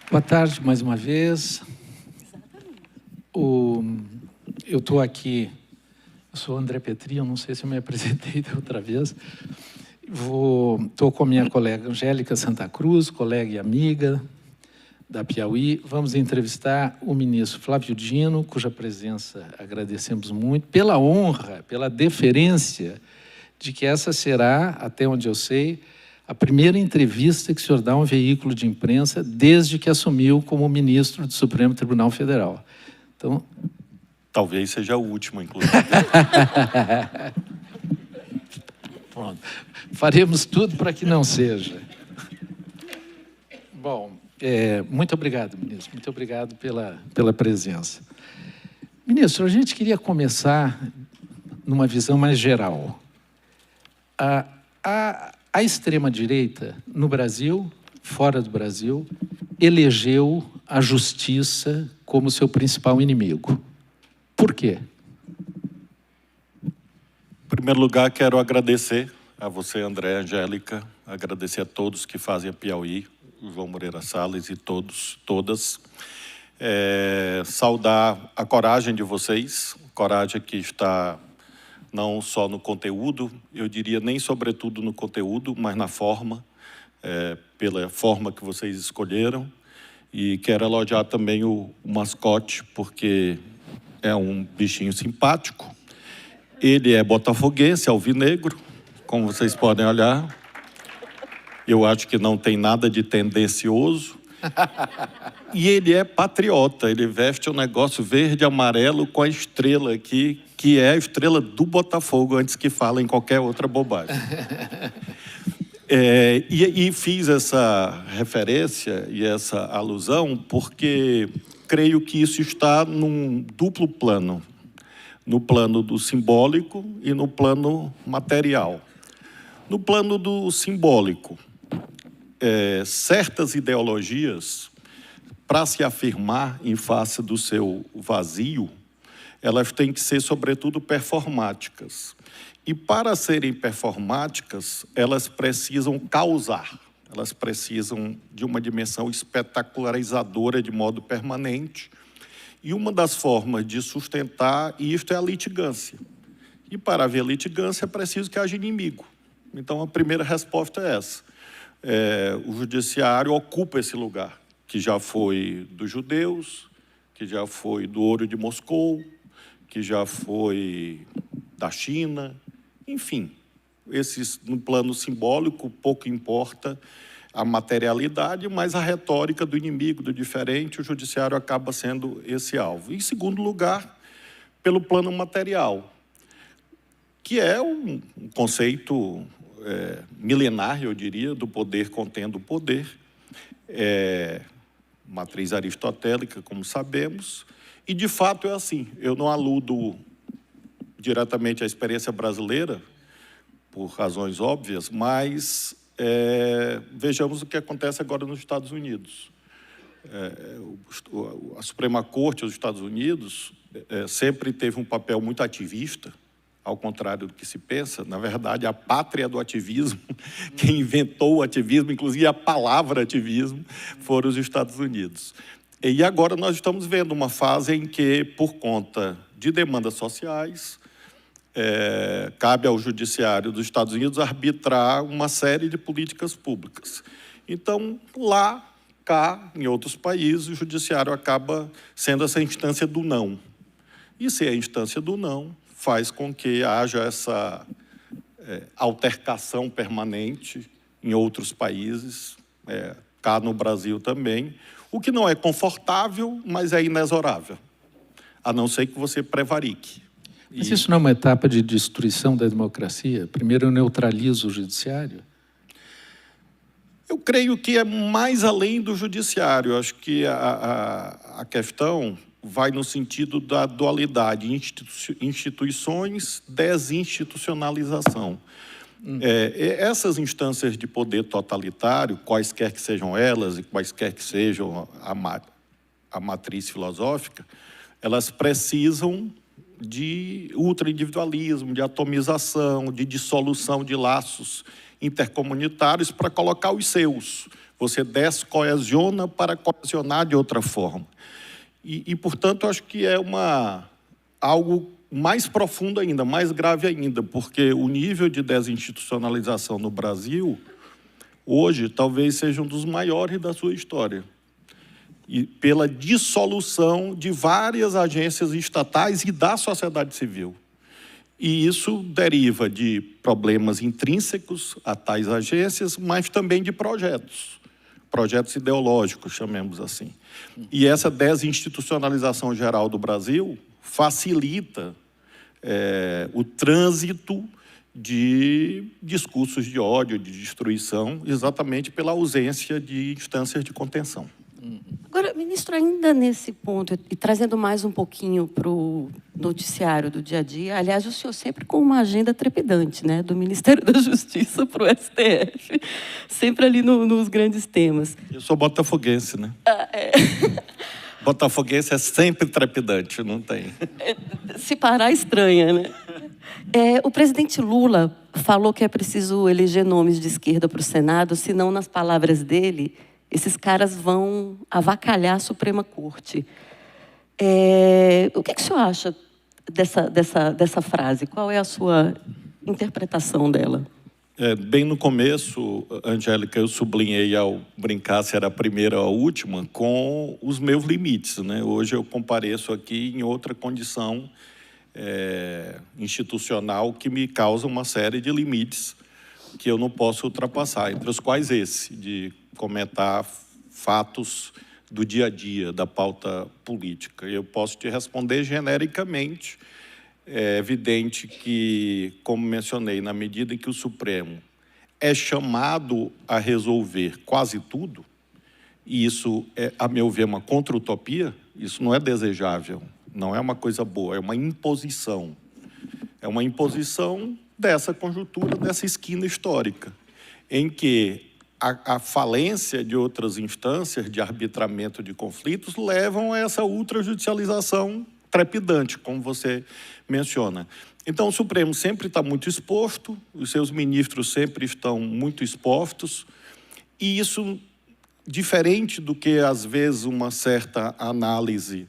Boa tarde, mais uma vez. Eu estou aqui, eu sou André Petri, eu não sei se eu me apresentei da outra vez. Estou com a minha colega Angélica Santa Cruz, colega e amiga da Piauí. Vamos entrevistar o ministro Flávio Dino, cuja presença agradecemos muito, pela honra, pela deferência de que essa será, até onde eu sei, a primeira entrevista que o senhor dá a um veículo de imprensa desde que assumiu como ministro do Supremo Tribunal Federal. Então... Talvez seja a última, inclusive. Pronto. Faremos tudo para que não seja. Bom, muito obrigado, ministro. Muito obrigado pela presença. Ministro, a gente queria começar numa visão mais geral. A extrema-direita, no Brasil, fora do Brasil, elegeu a justiça como seu principal inimigo. Por quê? Em primeiro lugar, quero agradecer a você, André, Angélica, agradecer a todos que fazem a Piauí, o João Moreira Salles e todas. Saudar a coragem de vocês, coragem que está não só no conteúdo, eu diria nem sobretudo no conteúdo, mas na forma, pela forma que vocês escolheram. E quero elogiar também o mascote, porque é um bichinho simpático. Ele é botafoguense, alvinegro, como vocês podem olhar. Eu acho que não tem nada de tendencioso. E ele é patriota, ele veste um negócio verde e amarelo com a estrela aqui, que é a estrela do Botafogo, antes que falem qualquer outra bobagem. E fiz essa referência e essa alusão porque creio que isso está num duplo plano, no plano do simbólico e no plano material. No plano do simbólico, certas ideologias, para se afirmar em face do seu vazio, elas têm que ser, sobretudo, performáticas. E, para serem performáticas, elas precisam causar, elas precisam de uma dimensão espetacularizadora de modo permanente. E uma das formas de sustentar isto é a litigância. E, para haver litigância, é preciso que haja inimigo. Então, a primeira resposta é essa. O judiciário ocupa esse lugar, que já foi dos judeus, que já foi do Ouro de Moscou, que já foi da China, enfim. No plano simbólico, pouco importa a materialidade, mas a retórica do inimigo, do diferente, o judiciário acaba sendo esse alvo. Em segundo lugar, pelo plano material, que é um conceito milenar, eu diria, do poder contendo o poder, matriz aristotélica, como sabemos, e de fato é assim. Eu não aludo diretamente à experiência brasileira, por razões óbvias, mas vejamos o que acontece agora nos Estados Unidos. A Suprema Corte dos Estados Unidos sempre teve um papel muito ativista, ao contrário do que se pensa. Na verdade, a pátria do ativismo, quem inventou o ativismo, inclusive a palavra ativismo, foram os Estados Unidos. E agora nós estamos vendo uma fase em que, por conta de demandas sociais, cabe ao judiciário dos Estados Unidos arbitrar uma série de políticas públicas. Então, lá, cá, em outros países, o judiciário acaba sendo essa instância do não. E se é a instância do não, faz com que haja essa altercação permanente em outros países, cá no Brasil também, o que não é confortável, mas é inexorável, a não ser que você prevarique. Mas isso não é uma etapa de destruição da democracia? Primeiro eu neutralizo o judiciário? Eu creio que é mais além do judiciário. Eu acho que a questão vai no sentido da dualidade, instituições, desinstitucionalização. Essas instâncias de poder totalitário, quaisquer que sejam elas e quaisquer que sejam a matriz filosófica, elas precisam de ultra-individualismo, de atomização, de dissolução de laços intercomunitários para colocar os seus. Você descoesiona para coesionar de outra forma. Portanto, acho que é algo mais profundo ainda, mais grave ainda, porque o nível de desinstitucionalização no Brasil, hoje, talvez seja um dos maiores da sua história. E pela dissolução de várias agências estatais e da sociedade civil. E isso deriva de problemas intrínsecos a tais agências, mas também de projetos ideológicos, chamemos assim. E essa desinstitucionalização geral do Brasil facilita o trânsito de discursos de ódio, de destruição, exatamente pela ausência de instâncias de contenção. Agora, ministro, ainda nesse ponto, e trazendo mais um pouquinho para o noticiário do dia a dia, aliás, o senhor sempre com uma agenda trepidante, né? Do Ministério da Justiça para o STF, sempre ali nos grandes temas. Eu sou botafoguense, né? Botafoguense é sempre trepidante, não tem. Se parar, estranha, né? O presidente Lula falou que é preciso eleger nomes de esquerda para o Senado, senão, nas palavras dele, esses caras vão avacalhar a Suprema Corte. O que o senhor acha dessa frase? Qual é a sua interpretação dela? Bem no começo, Angélica, eu sublinhei ao brincar se era a primeira ou a última, com os meus limites, né? Hoje eu compareço aqui em outra condição institucional que me causa uma série de limites que eu não posso ultrapassar, entre os quais esse, de comentar fatos do dia a dia, da pauta política. Eu posso te responder genericamente. É evidente que, como mencionei, na medida em que o Supremo é chamado a resolver quase tudo, e isso é, a meu ver, uma contra-utopia, isso não é desejável, não é uma coisa boa, é uma imposição. É uma imposição dessa conjuntura, dessa esquina histórica, em que a falência de outras instâncias de arbitramento de conflitos levam a essa ultrajudicialização trepidante, como você menciona. Então, o Supremo sempre está muito exposto, os seus ministros sempre estão muito expostos, e isso, diferente do que, às vezes, uma certa análise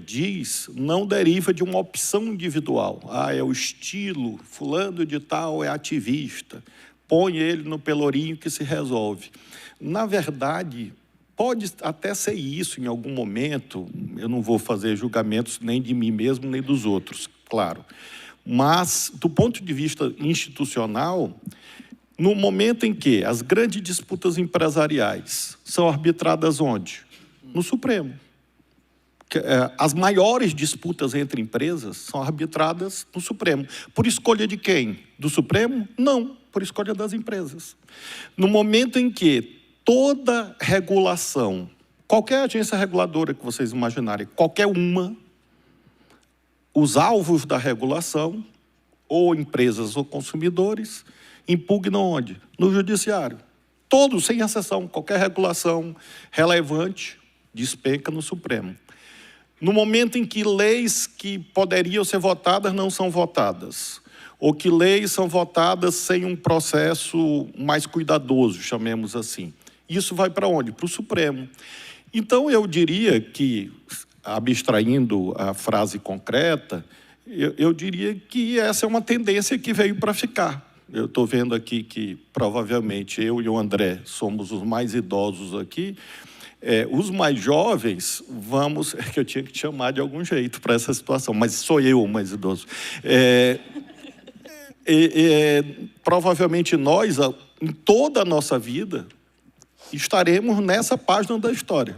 diz, não deriva de uma opção individual. É o estilo, fulano de tal é ativista, põe ele no pelourinho que se resolve. Na verdade, pode até ser isso em algum momento, eu não vou fazer julgamentos nem de mim mesmo, nem dos outros, claro. Mas, do ponto de vista institucional, no momento em que as grandes disputas empresariais são arbitradas onde? No Supremo. As maiores disputas entre empresas são arbitradas no Supremo. Por escolha de quem? Do Supremo? Não, por escolha das empresas. No momento em que toda regulação, qualquer agência reguladora que vocês imaginarem, qualquer uma, os alvos da regulação, ou empresas ou consumidores, impugnam onde? No Judiciário. Todos, sem exceção, qualquer regulação relevante despenca no Supremo. No momento em que leis que poderiam ser votadas não são votadas, ou que leis são votadas sem um processo mais cuidadoso, chamemos assim. Isso vai para onde? Para o Supremo. Então, eu diria que, abstraindo a frase concreta, eu diria que essa é uma tendência que veio para ficar. Eu estou vendo aqui que, provavelmente, eu e o André somos os mais idosos aqui. Os mais jovens, que eu tinha que te chamar de algum jeito para essa situação, mas sou eu o mais idoso. Provavelmente nós, em toda a nossa vida, estaremos nessa página da história,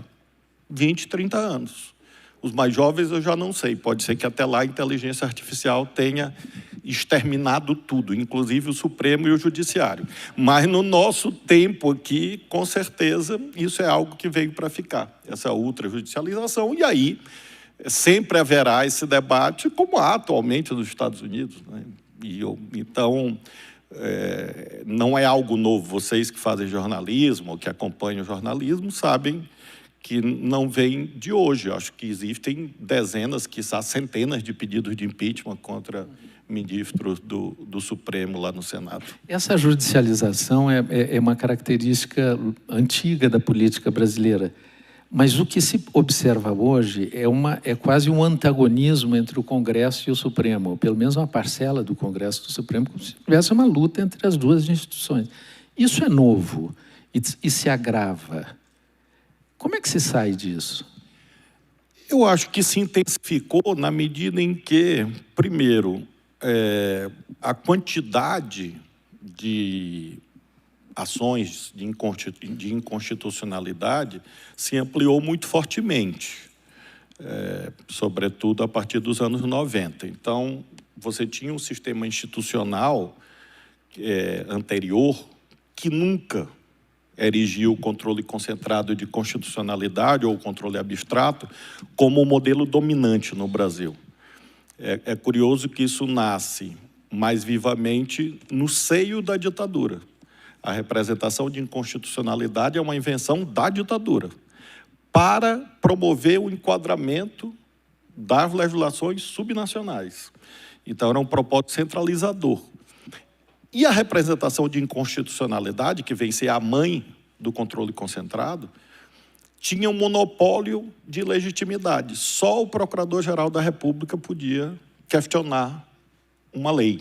20, 30 anos. Os mais jovens eu já não sei, pode ser que até lá a inteligência artificial tenha exterminado tudo, inclusive o Supremo e o Judiciário. Mas no nosso tempo aqui, com certeza, isso é algo que veio para ficar, essa ultrajudicialização, e aí sempre haverá esse debate, como há atualmente nos Estados Unidos, né? Então, não é algo novo. Vocês que fazem jornalismo, ou que acompanham o jornalismo, sabem que não vem de hoje. Eu acho que existem dezenas, quiçá centenas de pedidos de impeachment contra ministros do Supremo lá no Senado. Essa judicialização é uma característica antiga da política brasileira. Mas o que se observa hoje é quase um antagonismo entre o Congresso e o Supremo, pelo menos uma parcela do Congresso e do Supremo, como se tivesse uma luta entre as duas instituições. Isso é novo e se agrava. Como é que se sai disso? Eu acho que se intensificou na medida em que, primeiro, a quantidade de ações de inconstitucionalidade se ampliou muito fortemente, sobretudo a partir dos anos 90. Então, você tinha um sistema institucional anterior que nunca erigiu o controle concentrado de constitucionalidade ou o controle abstrato como o modelo dominante no Brasil. É curioso que isso nasce mais vivamente no seio da ditadura. A representação de inconstitucionalidade é uma invenção da ditadura para promover o enquadramento das legislações subnacionais. Então, era um propósito centralizador. E a representação de inconstitucionalidade, que vem ser a mãe do controle concentrado, tinha um monopólio de legitimidade. Só o Procurador-Geral da República podia questionar uma lei.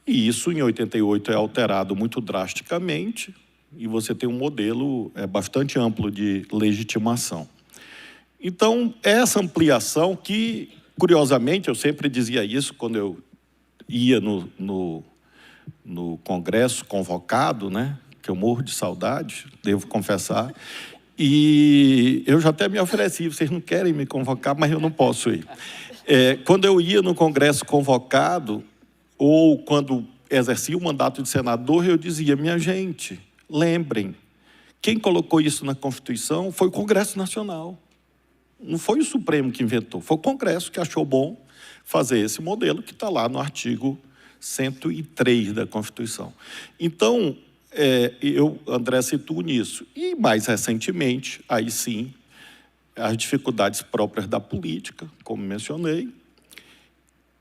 E isso, em 88, é alterado muito drasticamente, e você tem um modelo bastante amplo de legitimação. Então, essa ampliação que, curiosamente, eu sempre dizia isso quando eu ia no Congresso convocado, né, que eu morro de saudade, devo confessar, e eu já até me ofereci, vocês não querem me convocar, mas eu não posso ir. Quando eu ia no Congresso convocado, ou quando exercia o mandato de senador, eu dizia, minha gente, lembrem, quem colocou isso na Constituição foi o Congresso Nacional. Não foi o Supremo que inventou, foi o Congresso que achou bom fazer esse modelo que está lá no artigo 103 da Constituição. Então, André citou nisso. E, mais recentemente, aí sim, as dificuldades próprias da política, como mencionei,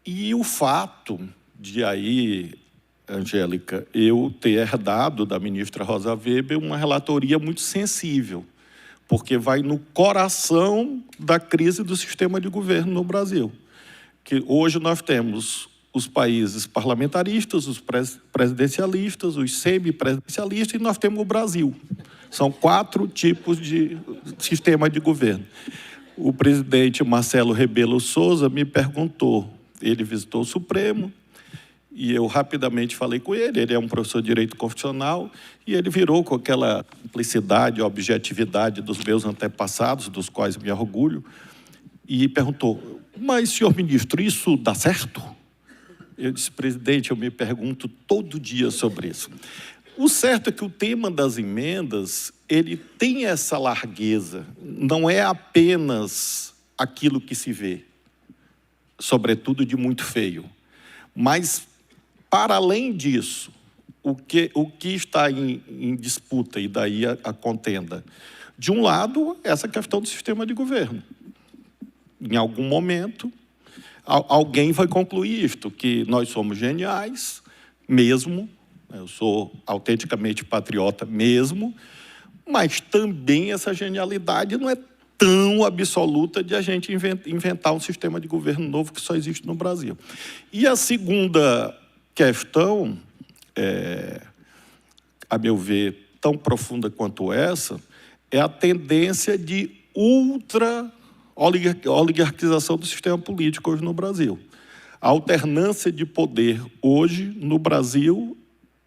e o fato de aí, Angélica, eu ter herdado da ministra Rosa Weber uma relatoria muito sensível, porque vai no coração da crise do sistema de governo no Brasil. Que hoje nós temos os países parlamentaristas, os presidencialistas, os semipresidencialistas, e nós temos o Brasil. São 4 tipos de sistema de governo. O presidente Marcelo Rebelo Souza me perguntou, ele visitou o Supremo, e eu rapidamente falei com ele, ele é um professor de Direito Constitucional, e ele virou com aquela simplicidade e objetividade dos meus antepassados, dos quais me orgulho, e perguntou, mas, senhor ministro, isso dá certo? Eu disse, presidente, eu me pergunto todo dia sobre isso. O certo é que o tema das emendas, ele tem essa largueza, não é apenas aquilo que se vê, sobretudo de muito feio, mas, para além disso, o que está em disputa, e daí a contenda? De um lado, essa questão do sistema de governo. Em algum momento, alguém vai concluir isto, que nós somos geniais, mesmo, eu sou autenticamente patriota mesmo, mas também essa genialidade não é tão absoluta de a gente inventar um sistema de governo novo que só existe no Brasil. E a segunda questão, a meu ver, tão profunda quanto essa, é a tendência de oligarquização do sistema político hoje no Brasil. A alternância de poder hoje no Brasil,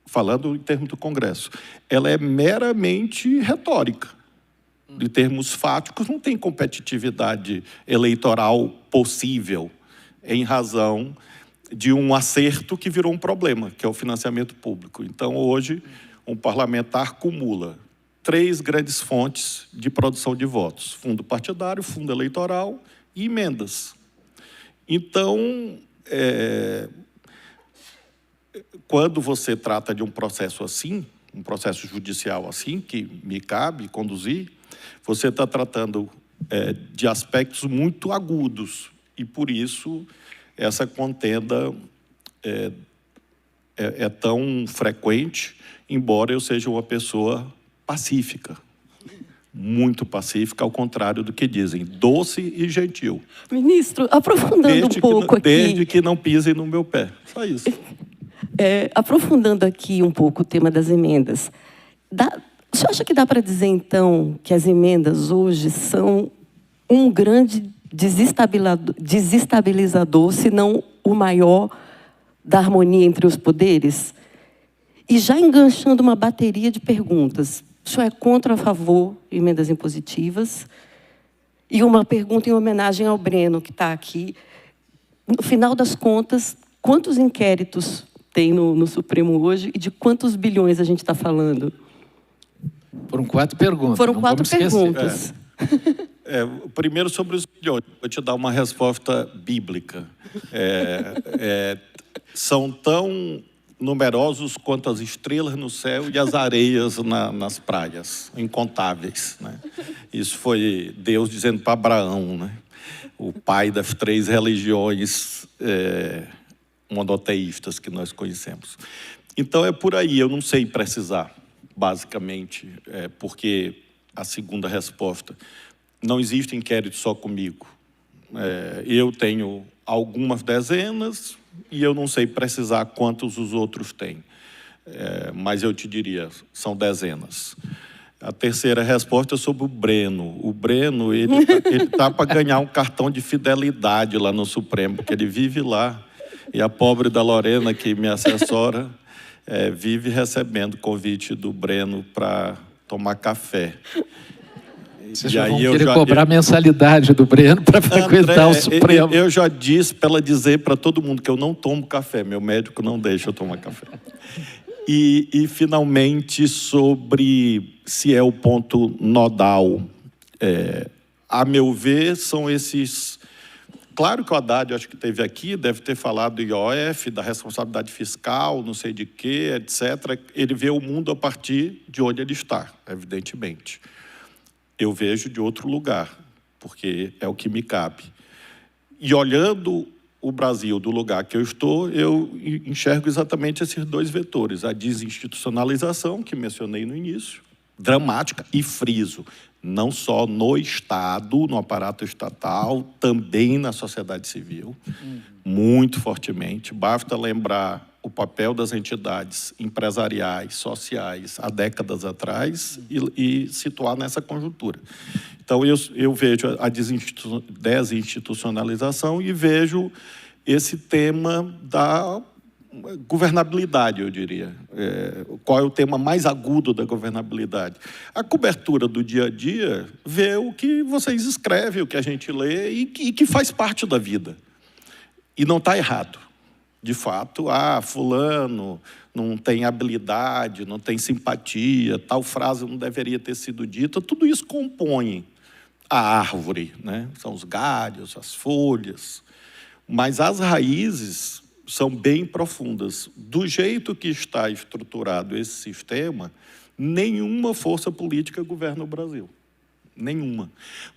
falando em termos do Congresso, ela é meramente retórica. Em termos fáticos, não tem competitividade eleitoral possível em razão de um acerto que virou um problema, que é o financiamento público. Então, hoje, um parlamentar acumula 3 grandes fontes de produção de votos: fundo partidário, fundo eleitoral e emendas. Então, quando você trata de um processo assim, um processo judicial assim, que me cabe conduzir, você está tratando de aspectos muito agudos, e por isso essa contenda é tão frequente, embora eu seja uma pessoa pacífica, muito pacífica, ao contrário do que dizem, doce e gentil. Ministro, aprofundando um pouco aqui... Desde que não pisem no meu pé, só isso. Aprofundando aqui um pouco o tema das emendas, o senhor acha que dá para dizer, então, que as emendas hoje são um grande desestabilizador, se não o maior, da harmonia entre os poderes? E já enganchando uma bateria de perguntas, o senhor é contra ou a favor de emendas impositivas? E uma pergunta em homenagem ao Breno, que está aqui. No final das contas, quantos inquéritos tem no Supremo hoje e de quantos bilhões a gente está falando? Foram 4 perguntas. Foram 4 perguntas. Primeiro, sobre os bilhões. Vou te dar uma resposta bíblica. São tão numerosos quanto as estrelas no céu e as areias nas praias, incontáveis, né? Isso foi Deus dizendo para Abraão, né? O pai das 3 religiões monoteístas que nós conhecemos. Então, é por aí, eu não sei precisar, basicamente, porque a segunda resposta, não existe inquérito só comigo. Eu tenho algumas dezenas e eu não sei precisar quantos os outros têm. Mas eu te diria, são dezenas. A terceira resposta é sobre o Breno. O Breno, ele tá para ganhar um cartão de fidelidade lá no Supremo, porque ele vive lá. E a pobre da Lorena, que me assessora, vive recebendo convite do Breno para tomar café. Vocês já vão querer cobrar mensalidade do Breno para frequentar o Supremo. Eu já disse para ela dizer para todo mundo que eu não tomo café. Meu médico não deixa eu tomar café. E finalmente, sobre se é o ponto nodal. A meu ver, são esses... Claro que o Haddad, eu acho que esteve aqui, deve ter falado do IOF, da responsabilidade fiscal, não sei de quê, etc. Ele vê o mundo a partir de onde ele está, evidentemente. Eu vejo de outro lugar, porque é o que me cabe. E olhando o Brasil do lugar que eu estou, eu enxergo exatamente esses 2 vetores. A desinstitucionalização, que mencionei no início, dramática, e friso, não só no Estado, no aparato estatal, também na sociedade civil, muito fortemente. Basta lembrar o papel das entidades empresariais, sociais, há décadas atrás, e situar nessa conjuntura. Então, eu vejo a desinstitucionalização e vejo esse tema da governabilidade, eu diria. Qual é o tema mais agudo da governabilidade? A cobertura do dia a dia vê o que vocês escrevem, o que a gente lê e que faz parte da vida. E não está errado. De fato, fulano não tem habilidade, não tem simpatia, tal frase não deveria ter sido dita. Tudo isso compõe a árvore, né? São os galhos, as folhas. Mas as raízes são bem profundas. Do jeito que está estruturado esse sistema, nenhuma força política governa o Brasil. Nenhuma.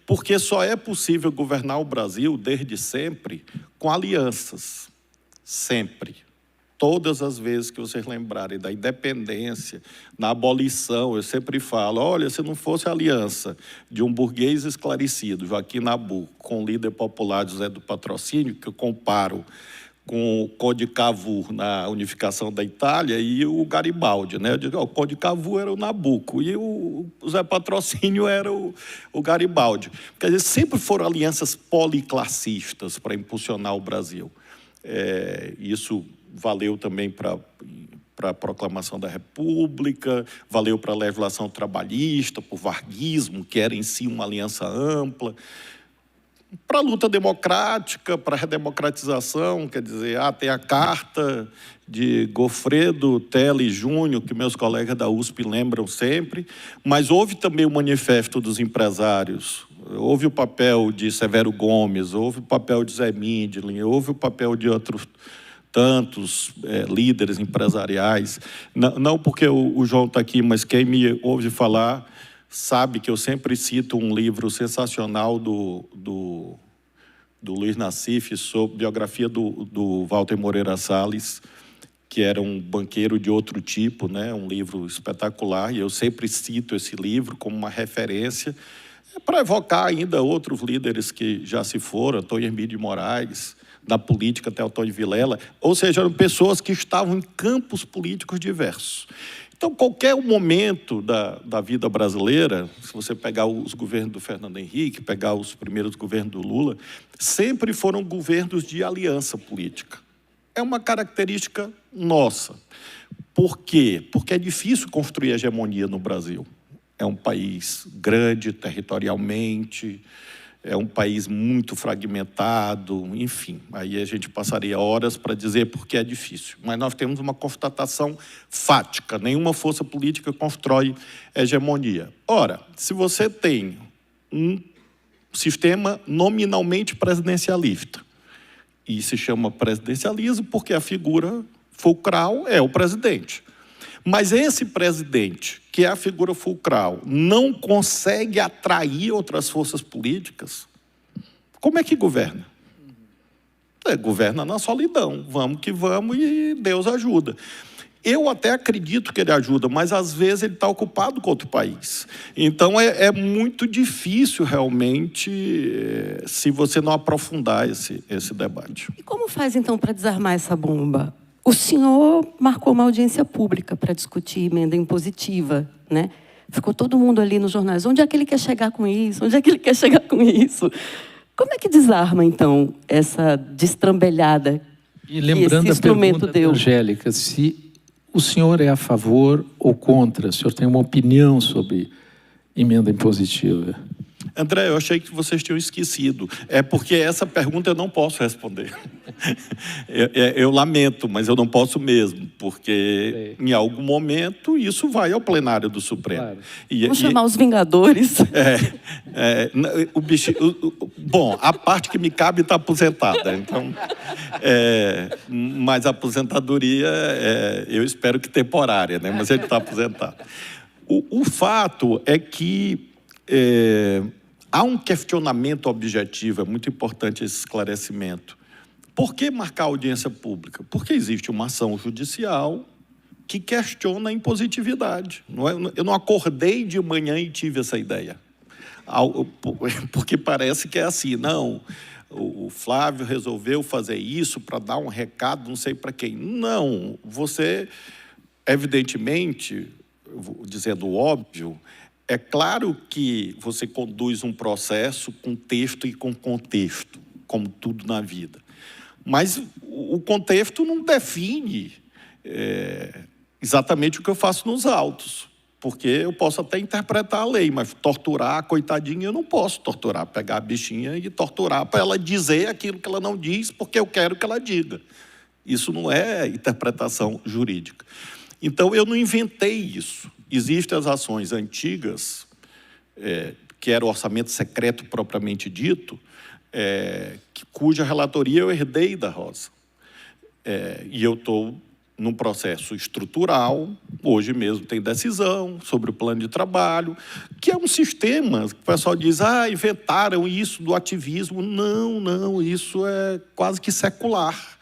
Porque só é possível governar o Brasil, desde sempre, com alianças. Sempre. Todas as vezes que vocês lembrarem da independência, na abolição, eu sempre falo, olha, se não fosse a aliança de um burguês esclarecido, Joaquim Nabuco, com o líder popular José do Patrocínio, que eu comparo com o Conde Cavour na unificação da Itália e o Garibaldi, né? Eu digo, o Conde Cavour era o Nabuco e o José Patrocínio era o Garibaldi. Quer dizer, sempre foram alianças policlassistas para impulsionar o Brasil. Isso valeu também para a proclamação da República, valeu para a legislação trabalhista, para o varguismo, que era em si uma aliança ampla, para a luta democrática, para a redemocratização, quer dizer, tem a carta de Goffredo Telle Júnior, que meus colegas da USP lembram sempre, mas houve também o Manifesto dos Empresários, houve o papel de Severo Gomes, houve o papel de Zé Mindlin, houve o papel de outros tantos líderes empresariais. Não porque o João está aqui, mas quem me ouve falar sabe que eu sempre cito um livro sensacional do do Luiz Nassif, sobre biografia do Walter Moreira Salles, que era um banqueiro de outro tipo, né? Um livro espetacular, e eu sempre cito esse livro como uma referência para evocar ainda outros líderes que já se foram, Antônio Hermídio de Moraes, da política até Antônio Vilela, ou seja, eram pessoas que estavam em campos políticos diversos. Então, qualquer momento da vida brasileira, se você pegar os governos do Fernando Henrique, pegar os primeiros governos do Lula, sempre foram governos de aliança política. É uma característica nossa. Por quê? Porque é difícil construir hegemonia no Brasil. É um país grande territorialmente, é um país muito fragmentado, enfim. Aí a gente passaria horas para dizer por que é difícil. Mas nós temos uma constatação fática. Nenhuma força política constrói hegemonia. Ora, se você tem um sistema nominalmente presidencialista, e se chama presidencialismo porque a figura fulcral é o presidente. Mas esse presidente, que é a figura fulcral, não consegue atrair outras forças políticas, como é que governa? Governa na solidão. Vamos que vamos e Deus ajuda. Eu até acredito que ele ajuda, mas às vezes ele está ocupado com outro país. Então é muito difícil realmente se você não aprofundar esse debate. E como faz então para desarmar essa bomba? O senhor marcou uma audiência pública para discutir emenda impositiva, né? Ficou todo mundo ali nos jornais. Onde é que ele quer chegar com isso? Onde é que ele quer chegar com isso? Como é que desarma, então, essa destrambelhada e lembrando que esse instrumento a pergunta deu? Da Angélica, se o senhor é a favor ou contra? O senhor tem uma opinião sobre emenda impositiva? André, eu achei que vocês tinham esquecido. É porque essa pergunta eu não posso responder. Eu lamento, mas eu não posso mesmo, porque em algum momento isso vai ao plenário do Supremo. Claro. Vamos chamar os Vingadores. Bom, a parte que me cabe está aposentada. Então, mas a aposentadoria, eu espero que temporária, né? Mas ele está aposentado. O fato é que há um questionamento objetivo, é muito importante esse esclarecimento. Por que marcar audiência pública? Porque existe uma ação judicial que questiona a impositividade. Eu não acordei de manhã e tive essa ideia. Porque parece que é assim, não, o Flávio resolveu fazer isso para dar um recado, não sei para quem. Não, você, evidentemente, dizendo o óbvio, é claro que você conduz um processo com texto e com contexto, como tudo na vida. Mas o contexto não define exatamente o que eu faço nos autos, porque eu posso até interpretar a lei, mas torturar a coitadinha eu não posso torturar, pegar a bichinha e torturar para ela dizer aquilo que ela não diz, porque eu quero que ela diga. Isso não é interpretação jurídica. Então, eu não inventei isso. Existem as ações antigas, que era o orçamento secreto propriamente dito, cuja relatoria eu herdei da Rosa. E eu estou num processo estrutural, hoje mesmo tem decisão sobre o plano de trabalho, que é um sistema, que o pessoal diz, inventaram isso do ativismo. Não, isso é quase que secular.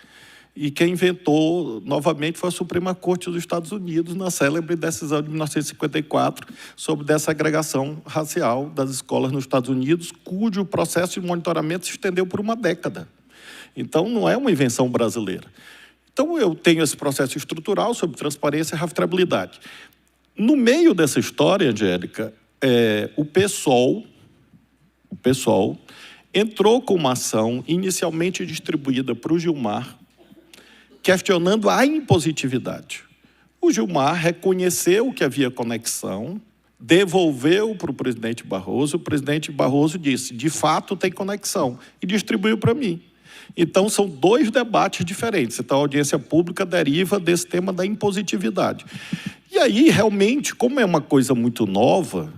E quem inventou, novamente, foi a Suprema Corte dos Estados Unidos, na célebre decisão de 1954, sobre desagregação racial das escolas nos Estados Unidos, cujo processo de monitoramento se estendeu por uma década. Então, não é uma invenção brasileira. Então, eu tenho esse processo estrutural sobre transparência e rastreabilidade. No meio dessa história, Angélica, o PSOL entrou com uma ação inicialmente distribuída para o Gilmar, questionando a impositividade. O Gilmar reconheceu que havia conexão, devolveu para o presidente Barroso, o presidente Barroso disse, de fato tem conexão, e distribuiu para mim. Então, são dois debates diferentes. Então, a audiência pública deriva desse tema da impositividade. E aí, realmente, como é uma coisa muito nova,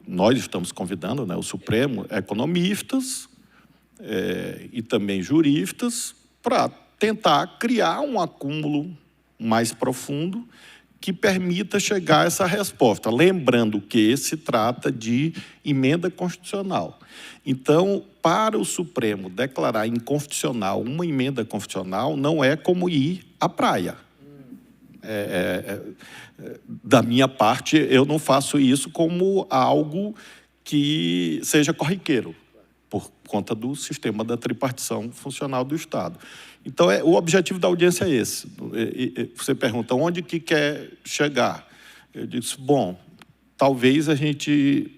nós estamos convidando, né, o Supremo, economistas e também juristas, para tentar criar um acúmulo mais profundo que permita chegar a essa resposta. Lembrando que se trata de emenda constitucional. Então, para o Supremo declarar inconstitucional uma emenda constitucional, não é como ir à praia. Da minha parte, eu não faço isso como algo que seja corriqueiro, por conta do sistema da tripartição funcional do Estado. Então, o objetivo da audiência é esse. Você pergunta, onde que quer chegar? Eu disse, bom, talvez a gente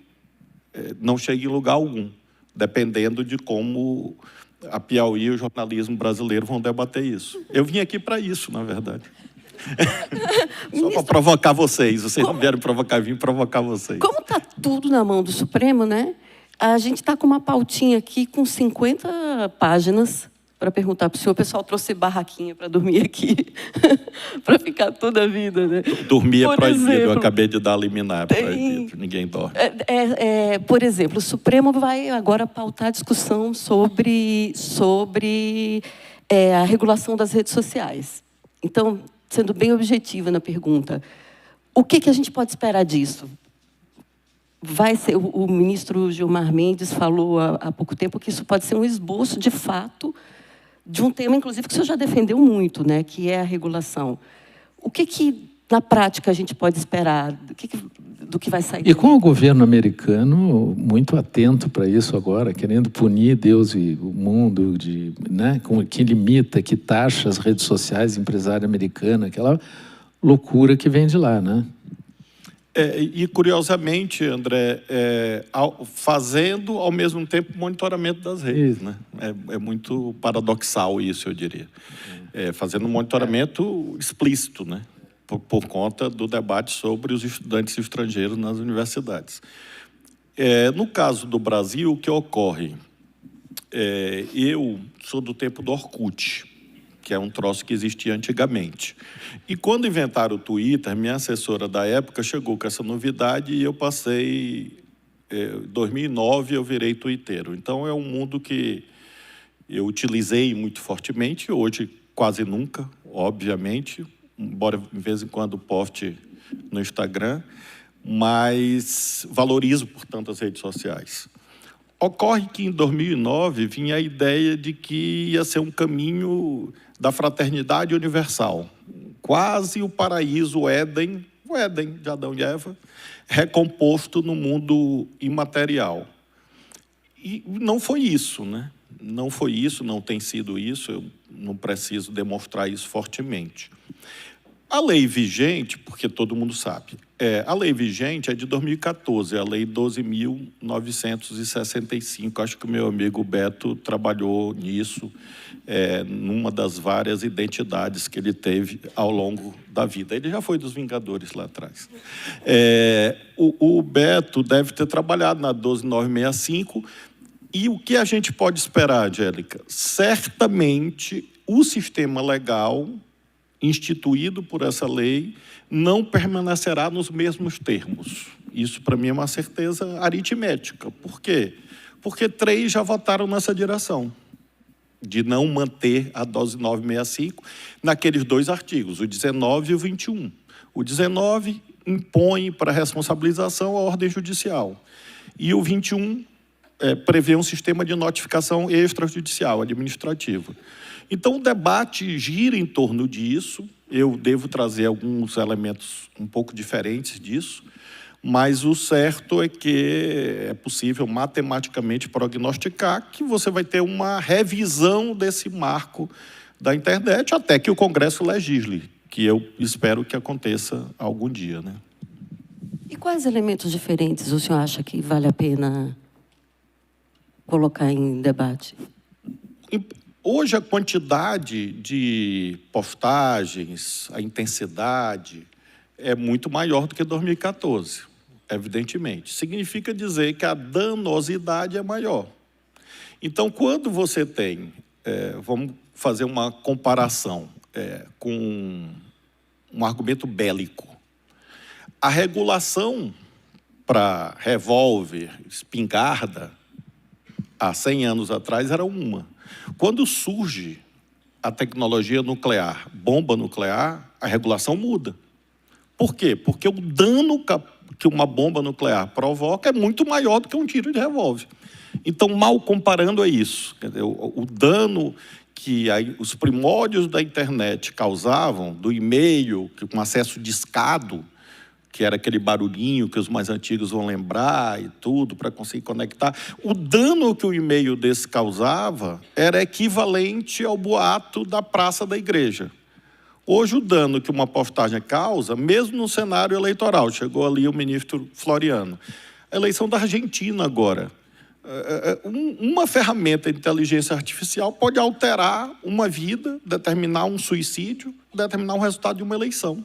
não chegue em lugar algum, dependendo de como a Piauí e o jornalismo brasileiro vão debater isso. Eu vim aqui para isso, na verdade. Só para provocar vocês. Vocês não vieram provocar, eu vim provocar vocês. Como está tudo na mão do Supremo, né? A gente está com uma pautinha aqui com 50 páginas para perguntar para o senhor. O pessoal trouxe barraquinha para dormir aqui, para ficar toda a vida, né? Dormir é proibido, eu acabei de dar liminar, é proibido, ninguém dorme. Por exemplo, o Supremo vai agora pautar a discussão sobre a regulação das redes sociais. Então, sendo bem objetiva na pergunta, o que a gente pode esperar disso? Vai ser, o ministro Gilmar Mendes falou há pouco tempo que isso pode ser um esboço, de fato, de um tema, inclusive, que o senhor já defendeu muito, né, que é a regulação. O que na prática, a gente pode esperar? Do que vai sair? E com o governo americano muito atento para isso agora, querendo punir Deus e o mundo, né, que limita, que taxa as redes sociais, empresária americana, aquela loucura que vem de lá, né? E, curiosamente, André, fazendo, ao mesmo tempo, monitoramento das redes. Né? É muito paradoxal isso, eu diria. Fazendo um monitoramento explícito, né? Por conta do debate sobre os estudantes estrangeiros nas universidades. No caso do Brasil, o que ocorre? Eu sou do tempo do Orkut, que é um troço que existia antigamente. E quando inventaram o Twitter, minha assessora da época chegou com essa novidade e eu passei... Em 2009 eu virei twitteiro. Então é um mundo que eu utilizei muito fortemente, hoje quase nunca, obviamente, embora de vez em quando poste no Instagram, mas valorizo, portanto, as redes sociais. Ocorre que em 2009 vinha a ideia de que ia ser um caminho da fraternidade universal. Quase o paraíso, o Éden de Adão e Eva, recomposto no mundo imaterial. E não foi isso, né? Não foi isso, não tem sido isso, eu não preciso demonstrar isso fortemente. A lei vigente, porque todo mundo sabe, a lei vigente é de 2014, a lei 12.965. Acho que o meu amigo Beto trabalhou nisso, numa das várias identidades que ele teve ao longo da vida. Ele já foi dos Vingadores lá atrás. O Beto deve ter trabalhado na 12.965. E o que a gente pode esperar, Angélica? Certamente o sistema legal instituído por essa lei não permanecerá nos mesmos termos. Isso, para mim, é uma certeza aritmética. Por quê? Porque 3 já votaram nessa direção, de não manter a 12.965 naqueles 2 artigos, o 19 e o 21. O 19 impõe para responsabilização a ordem judicial. E o 21 prevê um sistema de notificação extrajudicial, administrativa. Então, o debate gira em torno disso. Eu devo trazer alguns elementos um pouco diferentes disso, mas o certo é que é possível matematicamente prognosticar que você vai ter uma revisão desse marco da internet até que o Congresso legisle, que eu espero que aconteça algum dia, né? E quais elementos diferentes o senhor acha que vale a pena colocar em debate? Hoje, a quantidade de postagens, a intensidade, é muito maior do que 2014, evidentemente. Significa dizer que a danosidade é maior. Então, quando você tem, vamos fazer uma comparação com um argumento bélico, a regulação para revólver, espingarda, há 100 anos atrás, era uma. Quando surge a tecnologia nuclear, bomba nuclear, a regulação muda. Por quê? Porque o dano que uma bomba nuclear provoca é muito maior do que um tiro de revólver. Então, mal comparando, é isso. Quer dizer, o dano que os primórdios da internet causavam, do e-mail, com acesso discado, que era aquele barulhinho que os mais antigos vão lembrar e tudo, para conseguir conectar. O dano que o e-mail desse causava era equivalente ao boato da praça da igreja. Hoje, o dano que uma postagem causa, mesmo no cenário eleitoral, chegou ali o ministro Floriano, a eleição da Argentina agora, uma ferramenta de inteligência artificial pode alterar uma vida, determinar um suicídio, determinar o resultado de uma eleição.